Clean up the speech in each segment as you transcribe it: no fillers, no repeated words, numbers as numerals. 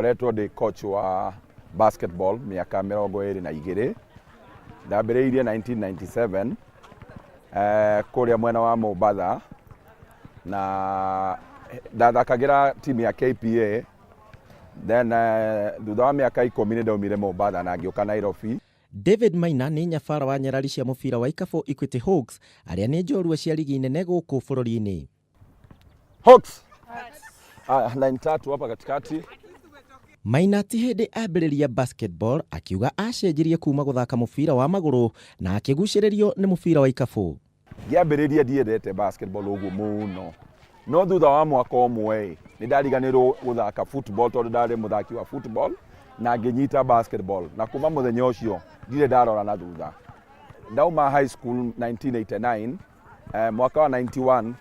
ngoretwo ndi coach wa basketball miaka 22 ndambĩrĩirie 1997 Kuria mwena wa Mombasa na ndathakagira timu ya KPA. Then thutha wa miaka 10 ndaumire Mombasa na ngĩũka Nairobi. David Maina ni nyabara wa nyarari cia mubira wa ikabu Equity Hawks aria ni njorua cia ligi nene gũkũ bũrũri-inĩ. Hawks. Line tatu hapa katikati. Maina ti hindi ambĩrĩria basketball akiuga acenjirie kuma gũthaka mubira wa magũrũ na akĩgucĩrĩrio nĩ mubira wa ikabu. Ngĩambĩrĩria ndiendete basketball ũguo mũno. No thutha wa mwaka ũmwe nĩ ndariganĩrwo gũthaka football tondũ ndarĩ mũthaki wa football na ngĩnyita basketball na kuma mũthenya ũcio ndirĩ ndarora na thutha. Ndauma high school 1989 mwaka wa 91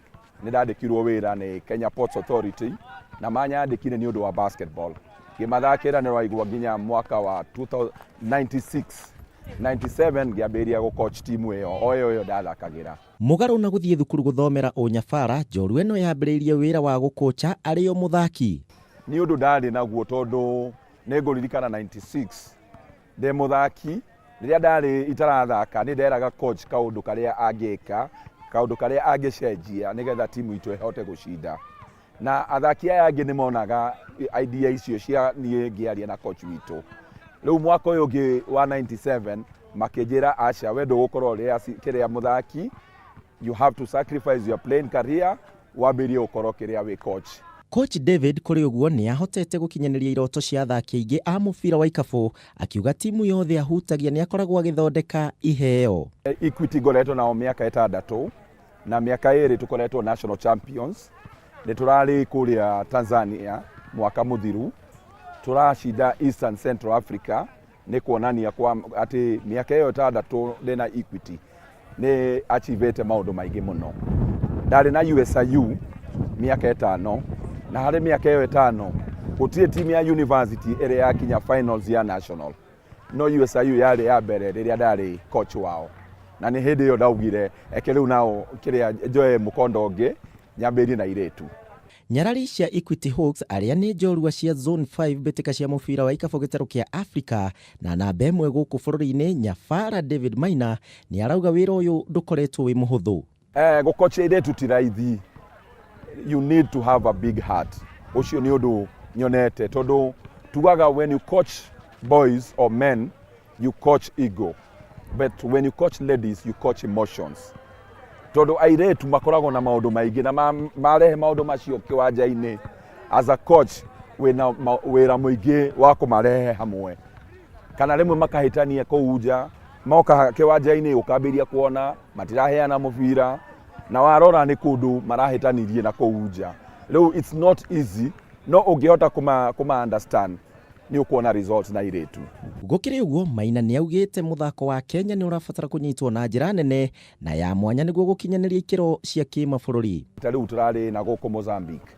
nĩ ndandĩkirwo wĩra nĩ Kenya Ports Authority na manyandĩkire nĩ ũndũ wa basketball. Ngĩmathakĩra nĩ rwaigua nginya mwaka wa 96 97 ngĩambĩrĩria gũcoach timu ĩyo oyo ndathakagĩra. Mũgarũ na gũthiĩ thukuru gũthomera ũnyabara, njorua ĩno yambĩrĩirie wĩra wa gũkocha arĩ o mũthaki. Nĩ ũndũ ndarĩ naguo tondũ nĩ ngũririkana 96 ndĩ mũthaki rĩrĩa ndarĩ itarathaka nĩ nderaga coach kaũndũ karĩa angĩka, kaũndũ karĩa angĩcenjia nĩgetha timu itũ ĩhote gũcinda. Na athaki aya angĩ nĩ monaga idea icio cia niĩ ngĩaria na coach witũ. Rĩu mwaka ũyũ ũngĩ wa 97 makĩnjĩra aca we ndũgũkorwo kĩrĩa mũthaki, you have to sacrifice your playing career wambĩrie ũkorwo kĩrĩa wĩ coach. Coach David kũrĩ ũguo nĩ ahotete gũkinyanĩria iroto cia athaki aingĩ a mũbira wa ikabu, akiuga timu yothe ahutagia nĩ akoragwo agĩthondeka iheo. Equity ngoretwo nao mĩaka 6 na mĩaka 2 tũkoretwo national champions. Nĩ tũrarĩ Kuria Tanzania mwaka mũthiru, tũracinda Eastern Central Africa. Nĩ kuonania kwa atĩ mĩaka ĩyo 6 ndĩna Equity nĩ achievete maũndũ maingĩ mũno. Ndarĩ na USIU mĩaka 5 na harĩ mĩaka ĩyo 5 gũtirĩ timu ya university ĩrĩa yakinya finals ya national. No USIU yarĩ ya mbere rĩrĩa ndarĩ coach wao. Na nĩ hĩndĩ ĩyo ndaugire eke rĩu nao kĩrĩa njoe mũkondo ũngĩ nyambĩrie na iretu. Nyarari cia Equity Hawks aria ni njorua cia zone 5 mbĩtĩka cia mũbira wa ikabu gĩtarũ kĩa Africa na namba ĩmwe gũkũ bũrũri-inĩ, nyabara David Maina nĩ arauga wĩra ũyũ ndũkoretwo wĩ mũhũthũ. Gũkocha iretu ti raithi. You need to have a big heart. Ũcio nĩ ũndũ nyonete tondũ tugaga when you coach boys or men you coach ego, but when you coach ladies you coach emotions. Tondũ airetu makoragwo na maũndũ maingĩ na marehe maũndũ macio kĩwanja-inĩ. As a coach wĩra mũingĩ wa kũmarehe hamwe, kana rĩmwe makahĩtania kũu nja, moka kĩwanja-inĩ ũkambĩria kuona matiraheana mũbira na warora nĩ kũndũ marahĩtanirie na kũu nja. Rĩu it's not easy, no ũngĩhota kuma understand nĩ ũkuona results na iretu. Gũkĩrĩ ũguo, Maina nĩ augĩte mũthako wa Kenya nĩ ũrabatara kũnyitwo na njĩra nene na ya mwanya nĩguo gũkinyanĩria ikĩro cia kĩmabũrũri. Rĩu tũrarĩ na gũkũ Mozambique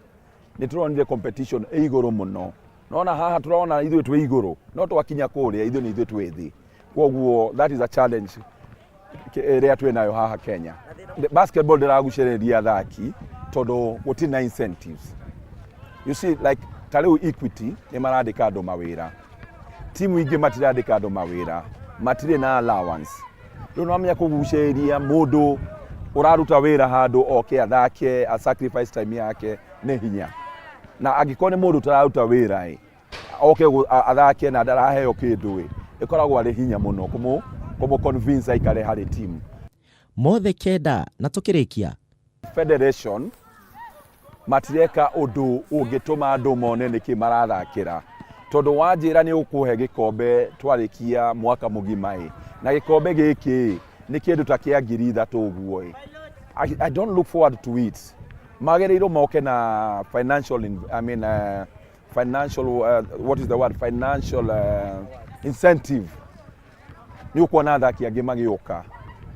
nĩ tũronire competition igũrũ mũno. Nona haha tũrona ithuĩ twĩ igũrũ, no twakinya kũrĩa ithuĩ nĩ ithuĩ twĩ thĩ. Koguo that is a challenge ĩrĩa twĩ nayo haha Kenya. Basketball ndĩragucĩrĩria athaki tondũ gũtirĩ na incentives. You see, like tarĩu Equity nĩ marandĩka andũ mawĩra, timu ingĩ matirandĩka andũ mawĩra, matirĩ na allowance. Rĩu no amenya kũgucĩrĩria mũndũ ũraruta wĩra handũ oke athake, a sacrifice time yake nĩ hinya. Na angĩkorwo nĩ mũndũ ũtararuta wĩra oke athake na ndaraheo kĩndũ ĩkoragwo arĩ hinya mũno kũmũ convince aikare harĩ timu. Mothe kenda na tũkĩrĩkia. Federation matireka ũndũ ũngĩtũma andũ mone nĩkĩ marathakĩra. Tondũ wanjĩra nĩ ũkũhe gĩkombe twarĩkia mwaka mũgima na gĩkombe gĩkĩ nĩ kĩndũ ta kĩa 3,000 ũguo. I don't look forward to it. Magĩrĩirwo moke na financial what is the word, financial incentive. Nĩ ũkuona athaki angĩ magĩũka.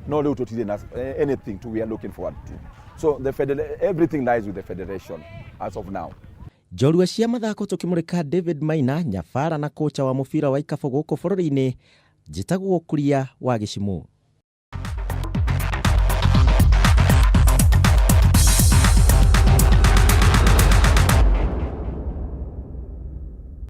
No rĩu tũtirĩ na anything we are looking forward to. So everything lies with the federation as of now. Njorua cia mathako tũkĩmũrĩka David Maina, nyabara na kocha wa mũbira wa ikabu gũkũ bũrũri-inĩ, njĩtagwo Kuria wa Gichimu.